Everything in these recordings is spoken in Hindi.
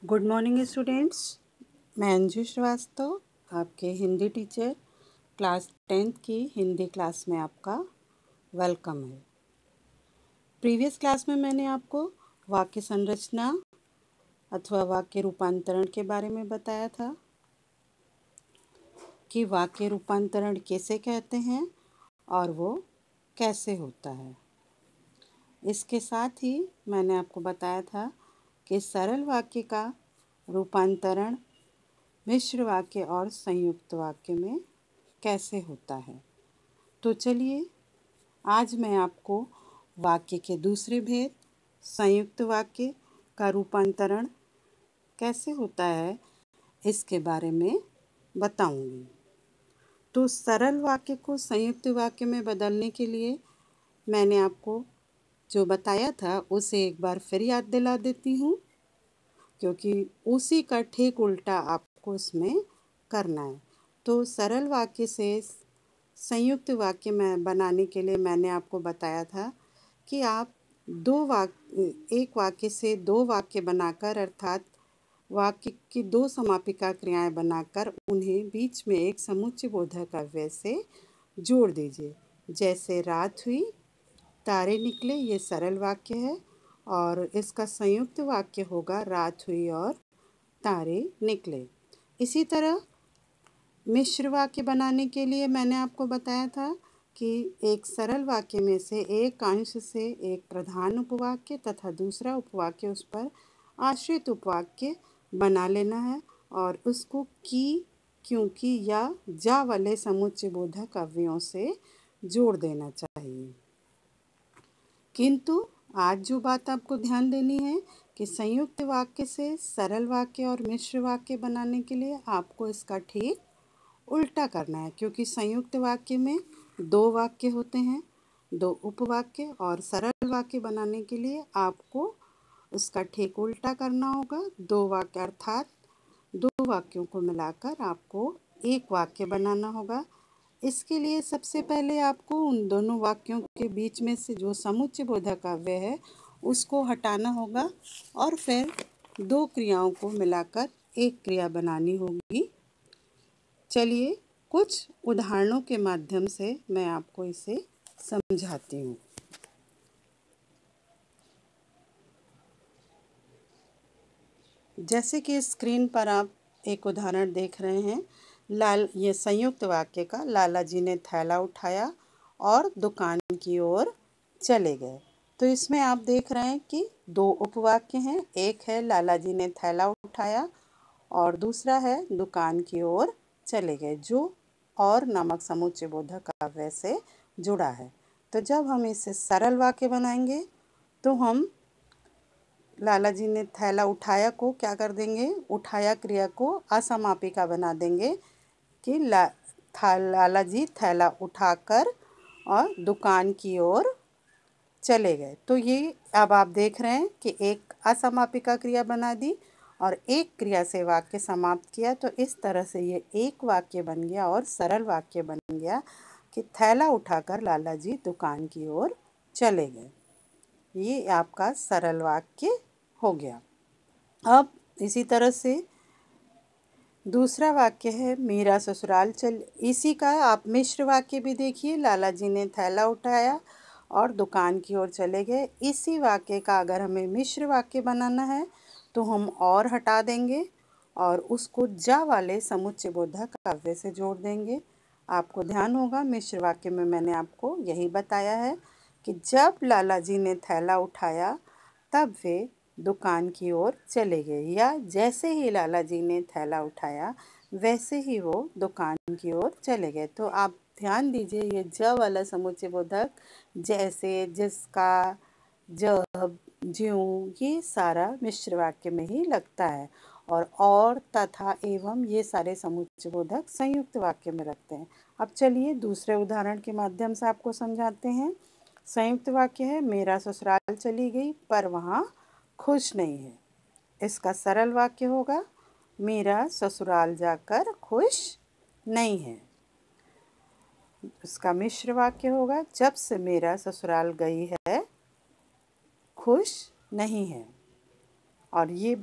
Good morning students. मैं अंजू श्रीवास्तव, आपके हिंदी टीचर, क्लास 10th की हिंदी क्लास में आपका वेलकम है। प्रीवियस क्लास में मैंने आपको वाक्य संरचना अथवा वाक्य रूपांतरण के बारे में बताया था कि वाक्य रूपांतरण कैसे कहते हैं और वो कैसे होता है। इसके साथ ही मैंने आपको बताया था कि सरल वाक्य का रूपांतरण मिश्र वाक्य और संयुक्त वाक्य में कैसे होता है। तो चलिए आज मैं आपको वाक्य के दूसरे भेद संयुक्त वाक्य का रूपांतरण कैसे होता है इसके बारे में बताऊंगी। तो सरल वाक्य को संयुक्त वाक्य में बदलने के लिए मैंने आपको जो बताया था उसे एक बार फिर याद दिला देती हूँ, क्योंकि उसी का ठीक उल्टा आपको इसमें करना है। तो सरल वाक्य से संयुक्त वाक्य में बनाने के लिए मैंने आपको बताया था कि आप एक वाक्य से दो वाक्य बनाकर, अर्थात वाक्य की दो समापिका क्रियाएं बनाकर उन्हें बीच में एक समुच्चय बोधक अव्यय से जोड़ दीजिए। जैसे रात हुई, तारे निकले, ये सरल वाक्य है और इसका संयुक्त वाक्य होगा रात हुई और तारे निकले। इसी तरह मिश्र वाक्य बनाने के लिए मैंने आपको बताया था कि एक सरल वाक्य में से एक अंश से एक प्रधान उपवाक्य तथा दूसरा उपवाक्य उस पर आश्रित उपवाक्य बना लेना है और उसको की, क्योंकि या जा वाले समुच्चय बोधक अव्ययों से जोड़ देना चाहिए। किंतु आज जो बात आपको ध्यान देनी है कि संयुक्त वाक्य से सरल वाक्य और मिश्र वाक्य बनाने के लिए आपको इसका ठीक उल्टा करना है, क्योंकि संयुक्त वाक्य में दो वाक्य होते हैं, दो उपवाक्य, और सरल वाक्य बनाने के लिए आपको उसका ठीक उल्टा करना होगा। दो वाक्य अर्थात दो वाक्यों को मिलाकर आपको एक वाक्य बनाना होगा। इसके लिए सबसे पहले आपको उन दोनों वाक्यों के बीच में से जो समुच्चय बोधक अव्यय है उसको हटाना होगा और फिर दो क्रियाओं को मिलाकर एक क्रिया बनानी होगी। चलिए कुछ उदाहरणों के माध्यम से मैं आपको इसे समझाती हूँ। जैसे कि स्क्रीन पर आप एक उदाहरण देख रहे हैं, ये संयुक्त वाक्य का, लाला जी ने थैला उठाया और दुकान की ओर चले गए। तो इसमें आप देख रहे हैं कि दो उपवाक्य हैं, एक है लाला जी ने थैला उठाया और दूसरा है दुकान की ओर चले गए, जो और नामक समुच्चय बोधक अव्यय से जुड़ा है। तो जब हम इसे सरल वाक्य बनाएंगे तो हम लाला जी ने थैला उठाया को क्या कर देंगे, उठाया क्रिया को असमापिका बना देंगे कि लाला जी थैला उठाकर और दुकान की ओर चले गए। तो ये अब आप देख रहे हैं कि एक असमापिका क्रिया बना दी और एक क्रिया से वाक्य समाप्त किया। तो इस तरह से ये एक वाक्य बन गया और सरल वाक्य बन गया कि थैला उठाकर लाला जी दुकान की ओर चले गए। ये आपका सरल वाक्य हो गया। अब इसी तरह से दूसरा वाक्य है मेरा ससुराल चल, इसी का आप मिश्र वाक्य भी देखिए, लाला जी ने थैला उठाया और दुकान की ओर चले गए। इसी वाक्य का अगर हमें मिश्र वाक्य बनाना है तो हम और हटा देंगे और उसको जा वाले समुच्चय बोधक अव्यय से जोड़ देंगे। आपको ध्यान होगा मिश्र वाक्य में मैंने आपको यही बताया है कि जब लाला जी ने थैला उठाया तब वे दुकान की ओर चले गए, या जैसे ही लाला जी ने थैला उठाया वैसे ही वो दुकान की ओर चले गए। तो आप ध्यान दीजिए ये ज वाला समुच्चय बोधक जैसे, जिसका, जब, ज्यों, ये सारा मिश्र वाक्य में ही लगता है और तथा, एवं ये सारे समुच्चय बोधक संयुक्त वाक्य में लगते हैं। अब चलिए दूसरे उदाहरण के माध्यम से आपको समझाते हैं। संयुक्त वाक्य है मेरा ससुराल चली गई पर वहाँ खुश नहीं है। इसका सरल वाक्य होगा मेरा ससुराल जाकर खुश नहीं है। इसका मिश्र वाक्य होगा जब से मेरा ससुराल गई है खुश नहीं है। और ये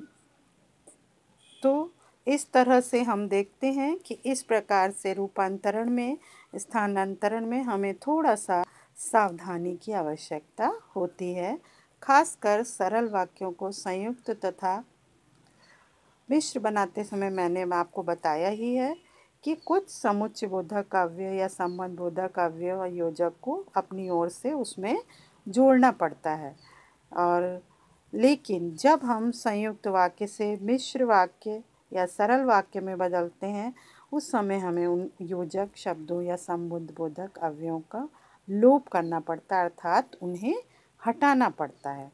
तो इस तरह से हम देखते हैं कि इस प्रकार से रूपांतरण में, स्थानांतरण में हमें थोड़ा सा सावधानी की आवश्यकता होती है। खासकर सरल वाक्यों को संयुक्त तथा मिश्र बनाते समय मैंने आपको बताया ही है कि कुछ समुच्चय बोधक काव्य या संबंध बोधक काव्य और योजक को अपनी ओर से उसमें जोड़ना पड़ता है। और लेकिन जब हम संयुक्त वाक्य से मिश्र वाक्य या सरल वाक्य में बदलते हैं, उस समय हमें उन योजक शब्दों या संबंध बोधक अवयवों का लोप करना पड़ता है, अर्थात उन्हें हटाना पड़ता है।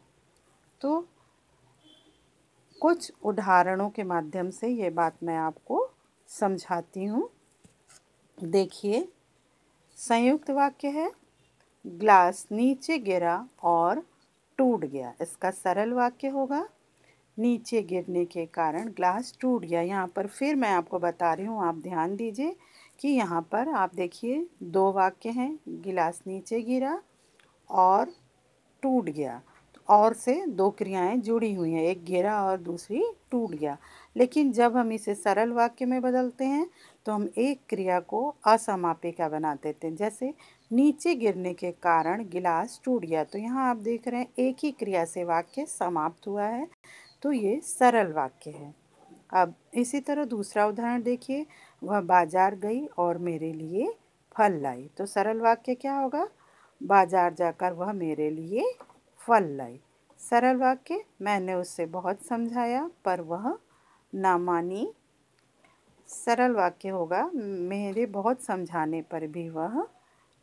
तो कुछ उदाहरणों के माध्यम से ये बात मैं आपको समझाती हूँ। देखिए, संयुक्त वाक्य है, ग्लास नीचे गिरा और टूट गया। इसका सरल वाक्य होगा, नीचे गिरने के कारण ग्लास टूट गया। यहाँ पर फिर मैं आपको बता रही हूँ, आप ध्यान दीजिए कि यहाँ पर आप देखिए 2 वाक्य हैं, गिलास नीचे गिरा और टूट गया। और से 2 क्रियाएं जुड़ी हुई हैं, एक गिरा और दूसरी टूट गया। लेकिन जब हम इसे सरल वाक्य में बदलते हैं तो हम एक क्रिया को असमापिका बना देते हैं। जैसे नीचे गिरने के कारण गिलास टूट गया, तो यहाँ आप देख रहे हैं एक ही क्रिया से वाक्य समाप्त हुआ है, तो ये सरल वाक्य है। अब इसी तरह दूसरा उदाहरण देखिए, वह बाजार गई और मेरे लिए फल लाई। तो सरल वाक्य क्या होगा, बाजार जाकर वह मेरे लिए फल लाई। सरल वाक्य, मैंने उससे बहुत समझाया पर वह ना मानी। सरल वाक्य होगा, मेरे बहुत समझाने पर भी वह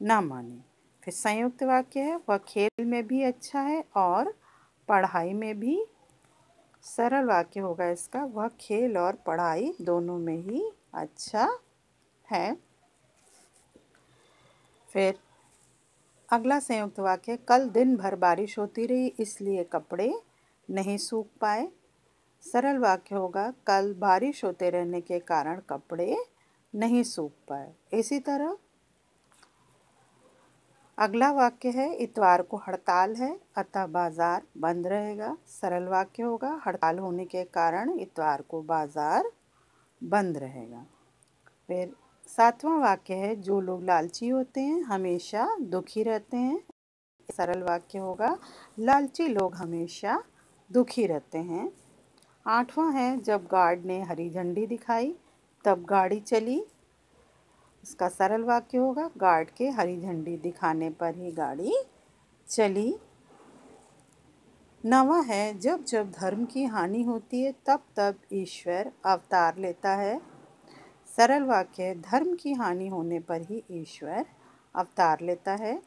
ना मानी। फिर संयुक्त वाक्य है, वह खेल में भी अच्छा है और पढ़ाई में भी। सरल वाक्य होगा इसका, वह खेल और पढ़ाई दोनों में ही अच्छा है। फिर अगला संयुक्त वाक्य, कल दिन भर बारिश होती रही इसलिए कपड़े नहीं सूख पाए। सरल वाक्य होगा, कल बारिश होते रहने के कारण कपड़े नहीं सूख पाए। इसी तरह अगला वाक्य है, इतवार को हड़ताल है अतः बाजार बंद रहेगा। सरल वाक्य होगा, हड़ताल होने के कारण इतवार को बाजार बंद रहेगा। फिर 7वां वाक्य है, जो लोग लालची होते हैं हमेशा दुखी रहते हैं। सरल वाक्य होगा, लालची लोग हमेशा दुखी रहते हैं। 8वां है, जब गार्ड ने हरी झंडी दिखाई तब गाड़ी चली। इसका सरल वाक्य होगा, गार्ड के हरी झंडी दिखाने पर ही गाड़ी चली। 9वां है, जब जब धर्म की हानि होती है तब तब ईश्वर अवतार लेता है। सरल वाक्य है, धर्म की हानि होने पर ही ईश्वर अवतार लेता है।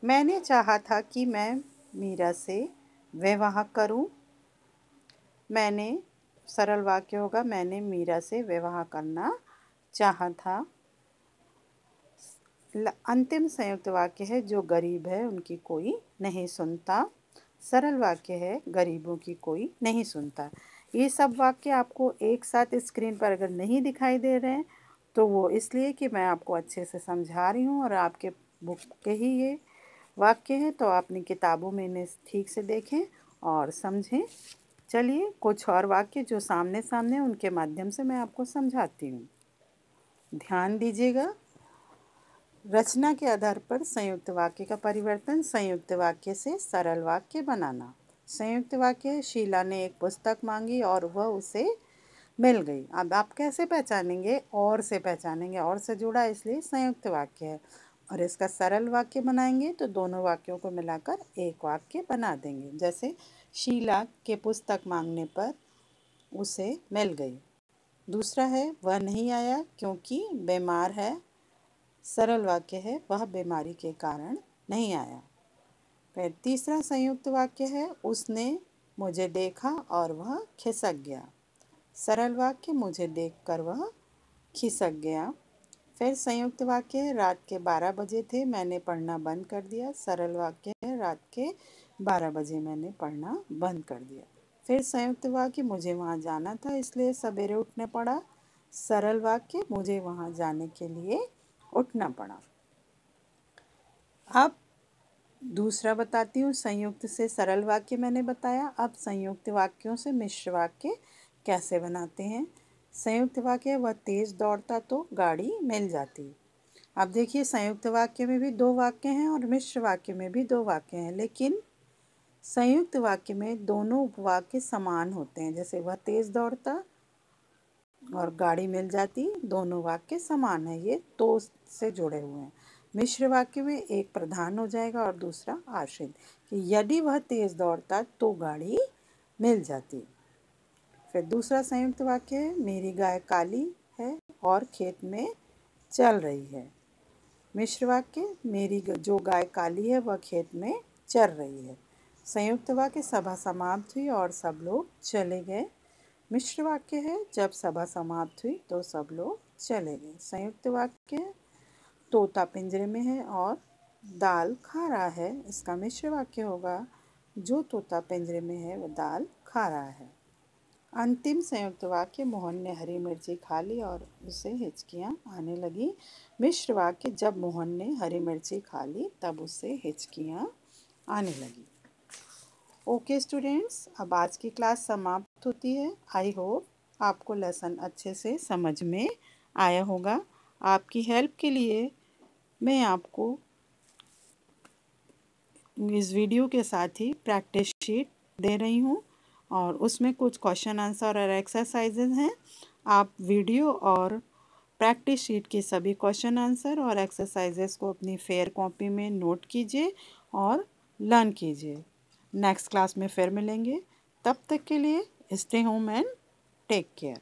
मैंने चाहा था कि मैं मीरा से विवाह करूं। मैंने, सरल वाक्य होगा, मैंने मीरा से विवाह करना चाहा था। अंतिम संयुक्त वाक्य है, जो गरीब है उनकी कोई नहीं सुनता। सरल वाक्य है, गरीबों की कोई नहीं सुनता। ये सब वाक्य आपको एक साथ स्क्रीन पर अगर नहीं दिखाई दे रहे हैं तो वो इसलिए कि मैं आपको अच्छे से समझा रही हूँ और आपके बुक के ही ये वाक्य हैं, तो अपनी किताबों में इन्हें ठीक से देखें और समझें। चलिए कुछ और वाक्य जो सामने सामने उनके माध्यम से मैं आपको समझाती हूँ, ध्यान दीजिएगा। रचना के आधार पर संयुक्त वाक्य का परिवर्तन, संयुक्त वाक्य से सरल वाक्य बनाना। संयुक्त वाक्य, शीला ने एक पुस्तक मांगी और वह उसे मिल गई। अब आप कैसे पहचानेंगे, और से पहचानेंगे, और से जुड़ा इसलिए संयुक्त वाक्य है। और इसका सरल वाक्य बनाएंगे तो दोनों वाक्यों को मिलाकर एक वाक्य बना देंगे। जैसे शीला के पुस्तक मांगने पर उसे मिल गई। दूसरा है, वह नहीं आया क्योंकि बीमार है। सरल वाक्य है, वह बीमारी के कारण नहीं आया। फिर तीसरा संयुक्त वाक्य है, उसने मुझे देखा और वह खिसक गया। सरल वाक्य, मुझे देखकर वह खिसक गया। फिर संयुक्त वाक्य है, रात के 12 बजे थे मैंने पढ़ना बंद कर दिया। सरल वाक्य है, रात के 12 बजे मैंने पढ़ना बंद कर दिया। फिर संयुक्त वाक्य, मुझे वहाँ जाना था इसलिए सवेरे उठने पड़ा। सरल वाक्य, मुझे वहाँ जाने के लिए उठना पड़ा। अब दूसरा बताती हूँ, संयुक्त से सरल वाक्य मैंने बताया। अब संयुक्त वाक्यों से मिश्र वाक्य कैसे बनाते हैं। संयुक्त वाक्य, वह तेज दौड़ता तो गाड़ी मिल जाती। अब देखिए, संयुक्त वाक्य में भी दो वाक्य हैं और मिश्र वाक्य में भी दो वाक्य हैं, लेकिन संयुक्त वाक्य में दोनों उपवाक्य समान होते हैं। जैसे वह तेज दौड़ता और गाड़ी मिल जाती, दोनों वाक्य समान है, ये तो से जुड़े हुए हैं। मिश्र वाक्य में एक प्रधान हो जाएगा और दूसरा आश्रित, कि यदि वह तेज दौड़ता तो गाड़ी मिल जाती। फिर दूसरा संयुक्त वाक्य है, मेरी गाय काली है और खेत में चल रही है। मिश्र वाक्य, मेरी जो गाय काली है वह खेत में चल रही है। संयुक्त वाक्य, सभा समाप्त हुई और सब लोग चले गए। मिश्र वाक्य है, जब सभा समाप्त हुई तो सब लोग चले गए। संयुक्त वाक्य, तोता पिंजरे में है और दाल खा रहा है। इसका मिश्र वाक्य होगा, जो तोता पिंजरे में है वह दाल खा रहा है। अंतिम संयुक्त वाक्य, मोहन ने हरी मिर्ची खा ली और उसे हिचकियाँ आने लगी। मिश्र वाक्य, जब मोहन ने हरी मिर्ची खा ली तब उसे हिचकियाँ आने लगी। ओके स्टूडेंट्स, अब आज की क्लास समाप्त होती है। आई होप आपको लेसन अच्छे से समझ में आया होगा। आपकी हेल्प के लिए मैं आपको इस वीडियो के साथ ही प्रैक्टिस शीट दे रही हूँ और उसमें कुछ क्वेश्चन आंसर और एक्सरसाइजेज हैं। आप वीडियो और प्रैक्टिस शीट के सभी क्वेश्चन आंसर और एक्सरसाइजेज को अपनी फेयर कॉपी में नोट कीजिए और लर्न कीजिए। नेक्स्ट क्लास में फिर मिलेंगे। तब तक के लिए stay home and take care.